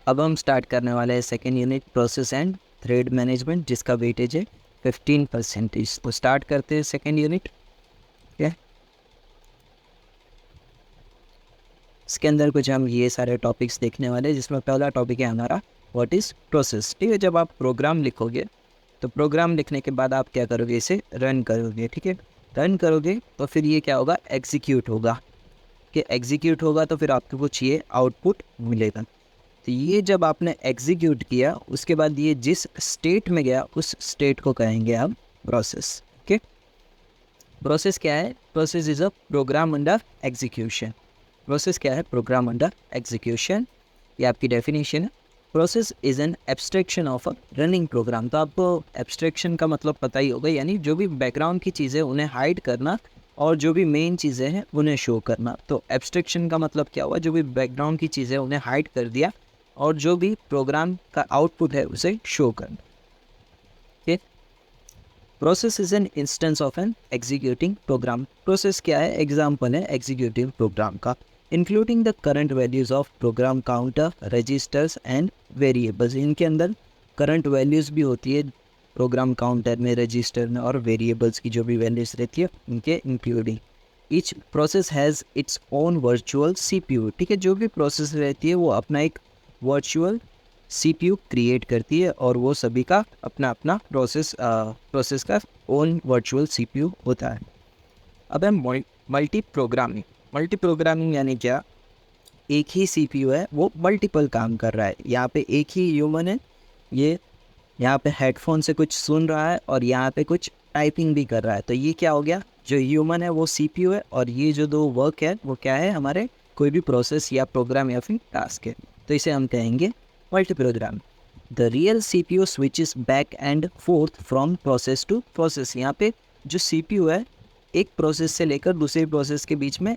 अब हम स्टार्ट करने वाले हैं second unit process and thread management, जिसका वेटेज है 15%। तो स्टार्ट करते हैं सेकेंड यूनिट। ठीक है, इसके अंदर कुछ हम ये सारे टॉपिक्स देखने वाले हैं, जिसमें पहला टॉपिक है हमारा व्हाट इज़ प्रोसेस। ठीक है, जब आप प्रोग्राम लिखोगे तो प्रोग्राम लिखने के बाद आप क्या करोगे, इसे रन करोगे। ठीक है, रन करोगे तो फिर ये क्या होगा, एग्जीक्यूट होगा। कि एग्जीक्यूट होगा तो फिर आपको कुछ ये आउटपुट मिलेगा। तो ये जब आपने एग्जीक्यूट किया उसके बाद ये जिस स्टेट में गया उस स्टेट को कहेंगे हम प्रोसेस। ओके, प्रोसेस क्या है? Process is a program under execution. Process क्या है? प्रोग्राम अंडर एग्जीक्यूशन, ये आपकी डेफिनेशन है। Process is an abstraction of a running program. तो आपको एब्स्ट्रैक्शन का मतलब पता ही होगा, यानी जो भी बैकग्राउंड की चीज़ें उन्हें हाइड करना और जो भी मेन चीज़ें हैं उन्हें शो करना। तो एब्स्ट्रैक्शन का मतलब क्या हुआ, जो भी बैकग्राउंड की चीज़ें उन्हें हाइड कर दिया और जो भी प्रोग्राम का आउटपुट है उसे शो करना। ठीक, process is an instance of an executing program. Process क्या है? एग्जाम्पल है एग्जीक्यूटिव प्रोग्राम का। Including the current values of program counter, registers and variables. इनके अंदर करंट वैल्यूज़ भी होती है प्रोग्राम काउंटर में, रजिस्टर में, और वेरिएबल्स की जो भी वैल्यूज रहती है उनके including. Each process has its own virtual CPU। ठीक है, जो भी प्रोसेस रहती है वो अपना एक वर्चुअल CPU क्रिएट करती है और वो सभी का अपना अपना प्रोसेस का ओन वर्चुअल CPU होता है। अब है मल्टी प्रोग्रामिंग। मल्टी प्रोग्रामिंग यानी क्या? एक ही CPU है, वो मल्टीपल काम कर रहा है। यहाँ पे एक ही ह्यूमन है, ये यहाँ पे हेडफोन से कुछ सुन रहा है और यहाँ पे कुछ टाइपिंग भी कर रहा है। तो ये क्या हो गया, जो ह्यूमन है वो CPU है और ये जो दो वर्क है वो क्या है, हमारे कोई भी प्रोसेस या प्रोग्राम या फिर टास्क है। तो इसे हम कहेंगे multi program. The real CPU switches back and forth from process to process. यहाँ पे जो CPU है एक प्रोसेस से लेकर दूसरे प्रोसेस के बीच में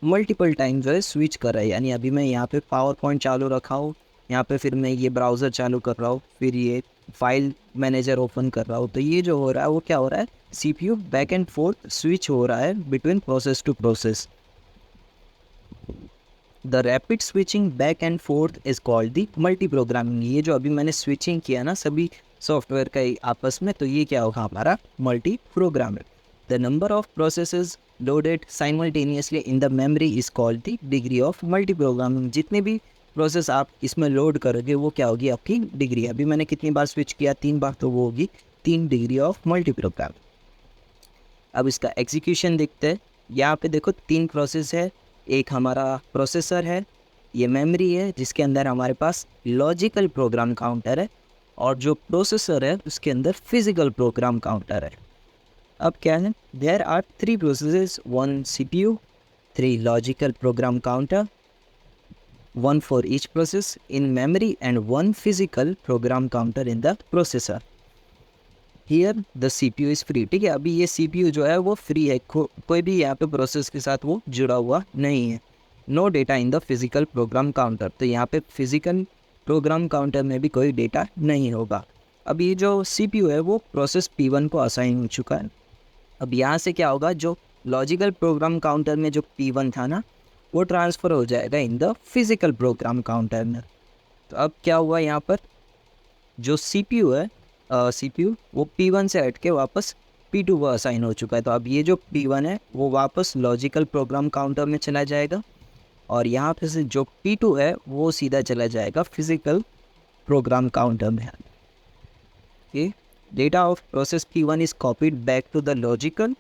मल्टीपल टाइम जो है स्विच कर रहा है। यानी अभी मैं यहाँ पे पावर पॉइंट चालू रखा हूँ, यहाँ पे फिर मैं ये ब्राउज़र चालू कर रहा हूँ, फिर ये फाइल मैनेजर ओपन कर रहा हूँ। तो ये जो हो रहा है वो क्या हो रहा है, CPU back and forth switch हो रहा है between process to process. The rapid switching back and forth is called the multi programming. ये जो अभी मैंने स्विचिंग किया ना सभी सॉफ्टवेयर का आपस में, तो ये क्या होगा, हमारा multi programming. The number of processes loaded simultaneously in the memory is called the degree of multi programming. जितने भी प्रोसेस आप इसमें लोड करोगे वो क्या होगी, आपकी डिग्री। अभी मैंने कितनी बार स्विच किया, 3 बार, तो वो होगी 3 डिग्री ऑफ मल्टी प्रोग्रामिंग। अब इसका एग्जीक्यूशन देखते हैं। यहाँ पे देखो 3 प्रोसेस है, एक हमारा प्रोसेसर है, ये मेमोरी है जिसके अंदर हमारे पास लॉजिकल प्रोग्राम काउंटर है, और जो प्रोसेसर है उसके अंदर फिजिकल प्रोग्राम काउंटर है। अब क्या है, there are 3 processes, 1 CPU, 3 logical program counter, 1 for each process in memory and 1 physical program counter in the processor. Here the CPU is free। ठीक है, अभी ये CPU जो है वो फ्री है, कोई भी यहाँ पे प्रोसेस के साथ वो जुड़ा हुआ नहीं है। No data in the physical program counter. तो यहाँ पे फिजिकल प्रोग्राम काउंटर में भी कोई डेटा नहीं होगा। अब ये जो CPU है वो प्रोसेस P1 को असाइन हो चुका है। अब यहाँ से क्या होगा, जो लॉजिकल प्रोग्राम काउंटर में जो P1 था ना वो ट्रांसफ़र हो जाएगा इन द फिजिकल प्रोग्राम काउंटर में। तो अब क्या हुआ, यहाँ पर जो CPU है CPU वो P1 से हट के वापस P2 को असाइन हो चुका है। तो अब ये जो P1 है वो वापस लॉजिकल प्रोग्राम काउंटर में चला जाएगा और यहाँ पे से जो P2 है वो सीधा चला जाएगा फिजिकल प्रोग्राम काउंटर में। Okay, data of process P1 is copied back to the logical.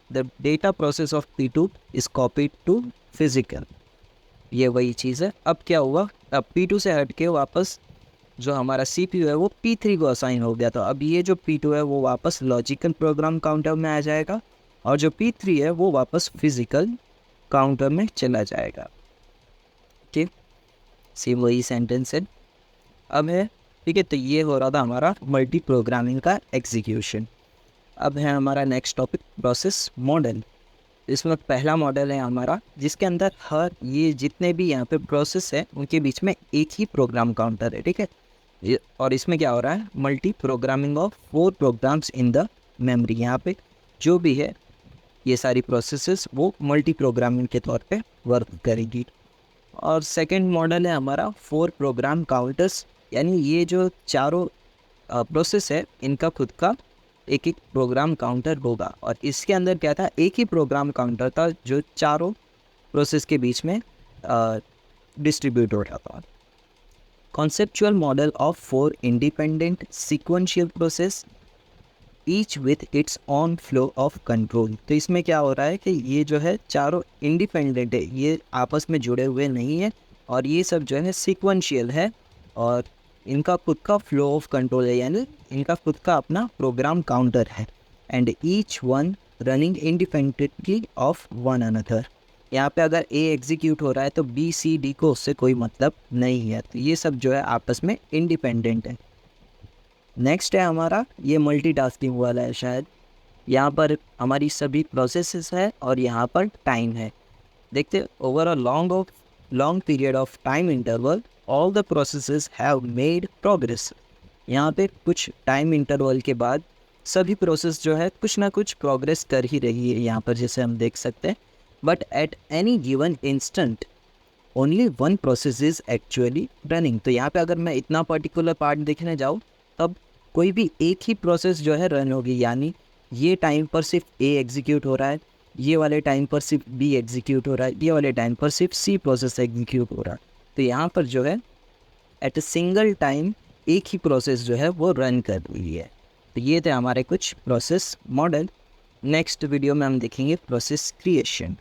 The data process of P2 is copied to physical. ये वही चीज़ है। अब क्या हुआ, अब P2 से हट के वापस जो हमारा CPU है वो P3 को असाइन हो गया। तो अब ये जो P2 है वो वापस लॉजिकल प्रोग्राम काउंटर में आ जाएगा और जो P3 है वो वापस फिजिकल काउंटर में चला जाएगा। ठीक, सेम वही सेंटेंस है अब है। ठीक है, तो ये हो रहा था हमारा मल्टी प्रोग्रामिंग का एग्जीक्यूशन। अब है हमारा नेक्स्ट टॉपिक प्रोसेस मॉडल। इसमें पहला मॉडल है हमारा जिसके अंदर हर ये जितने भी यहाँ पे प्रोसेस है उनके बीच में एक ही प्रोग्राम काउंटर है। ठीक है, और इसमें क्या हो रहा है, multi programming of 4 programs in the memory. यहाँ पे जो भी है ये सारी प्रोसेसेस वो मल्टी प्रोग्रामिंग के तौर पे वर्क करेगी। और सेकंड मॉडल है हमारा 4 प्रोग्राम काउंटर्स, यानी ये जो चारों प्रोसेस है इनका खुद का एक एक प्रोग्राम काउंटर होगा। और इसके अंदर क्या था, एक ही प्रोग्राम काउंटर था जो चारों प्रोसेस के बीच में डिस्ट्रीब्यूट हो रहा था। Conceptual model of 4 independent sequential process each with its on flow of control. तो इसमें क्या हो रहा है कि ये जो है चारों इंडिपेंडेंट है, ये आपस में जुड़े हुए नहीं है, और ये सब जो है सीक्वेंशियल है, और इनका खुद का फ्लो ऑफ कंट्रोल है, यानी इनका खुद का अपना प्रोग्राम काउंटर है। And each one running independently of one another. यहाँ पे अगर ए एग्जीक्यूट हो रहा है तो बी सी डी को उससे कोई मतलब नहीं है, तो ये सब जो है आपस में इंडिपेंडेंट है। नेक्स्ट है हमारा ये मल्टीटास्किंग वाला है शायद। यहाँ पर हमारी सभी प्रोसेसेस है और यहाँ पर टाइम है। देखते over a long period of time interval all the processes have made progress. यहाँ पे कुछ टाइम इंटरवल के बाद सभी प्रोसेस जो है कुछ ना कुछ प्रोग्रेस कर ही रही है यहाँ पर, जैसे हम देख सकते हैं। But at any given instant only one process is actually running. तो यहाँ पे अगर मैं इतना पर्टिकुलर पार्ट देखने जाऊँ तब कोई भी एक ही प्रोसेस जो है रन होगी, यानी ये टाइम पर सिर्फ ए एग्जीक्यूट हो रहा है, ये वाले टाइम पर सिर्फ बी एग्जीक्यूट हो रहा है, ये वाले टाइम पर सिर्फ सी प्रोसेस एग्जीक्यूट हो रहा है। तो यहाँ पर जो है एट अ सिंगल टाइम एक ही प्रोसेस जो है वो रन कर रही है। तो ये थे हमारे कुछ प्रोसेस मॉडल। नेक्स्ट वीडियो में हम देखेंगे प्रोसेस क्रिएशन।